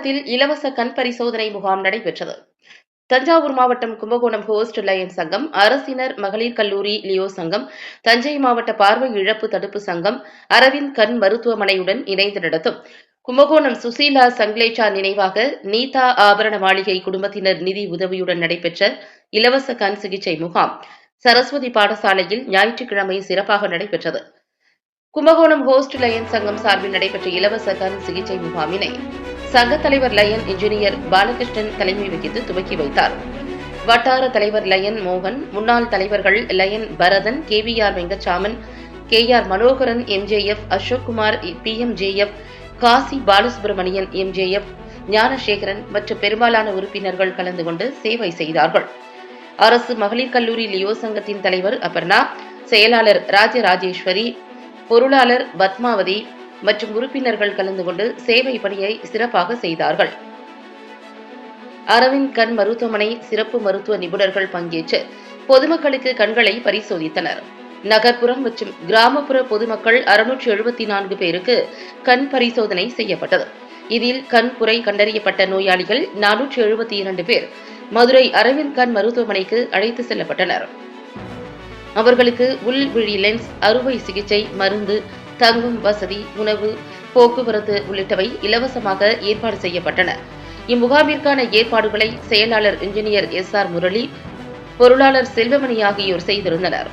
மாவட்டத்தில் இலவச கண் பரிசோதனை முகாம் நடைபெற்றது. தஞ்சாவூர் மாவட்டம் கும்பகோணம் ஹோஸ்ட் லயன் சங்கம், அரசினர் மகளிர் கல்லூரி லியோ சங்கம், தஞ்சை மாவட்ட பார்வை இழப்பு தடுப்பு சங்கம், அரவிந்த் கண் மருத்துவமனையுடன் இணைந்து நடத்தும் கும்பகோணம் சுசீலா சங்லேச்சா நினைவாக நீதா ஆபரண மாளிகை குடும்பத்தினர் நிதி உதவியுடன் நடைபெற்ற இலவச கண் சிகிச்சை முகாம் சரஸ்வதி பாடசாலையில் ஞாயிற்றுக்கிழமை சிறப்பாக நடைபெற்றது. கும்பகோணம் ஹோஸ்ட் லயன் சங்கம் சார்பில் நடைபெற்ற இலவச கண் சிகிச்சை முகாமினை சங்க தலைவர் லயன் இன்ஜினியர் பாலகிருஷ்ணன் தலைமை வகித்து துவக்கி வைத்தார். வட்டார தலைவர் லயன் மோகன், முன்னாள் தலைவர்கள் லயன் பரதன், KVR வெங்கச்சாமன், KR Manoharan, MJF Ashokkumar, PMJF Kasi Balasubramanian, MJF Gnanasekaran மற்றும் பெரும்பாலான உறுப்பினர்கள் கலந்து கொண்டு சேவை செய்தார்கள். அரசு மகளிர் கல்லூரி லியோ சங்கத்தின் தலைவர் அபர்ணா, செயலாளர் ராஜராஜேஸ்வரி, பொருளாளர் பத்மாவதி மற்றும் உறுப்பினர்கள் கலந்து கொண்டு சேவை பணியை சிறப்பாக செய்தார்கள். அரவிந்த் கண் மருத்துவமனை சிறப்பு மருத்துவ நிபுணர்கள் பங்கேற்று பொதுமக்களுக்கு கண்களை பரிசோதித்தனர். நகர்ப்புறம் மற்றும் கிராமப்புற பொதுமக்கள் 674 பேருக்கு கண் பரிசோதனை செய்யப்பட்டது. இதில் கண் குறை கண்டறியப்பட்ட நோயாளிகள் 472 பேர் மதுரை அரவிந்த் கண் மருத்துவமனைக்கு அழைத்து செல்லப்பட்டனர். அவர்களுக்கு உள்விழி லென்ஸ், அறுவை சிகிச்சை, மருந்து, தங்கும் வசதி, உணவு, போக்குவரத்து உள்ளிட்டவை இலவசமாக ஏற்பாடு செய்யப்பட்டன. இம்முகாமிற்கான ஏற்பாடுகளை செயலாளர் இன்ஜினியர் SR முரளி, பொருளாளர் செல்வமணி ஆகியோர் செய்திருந்தனர்.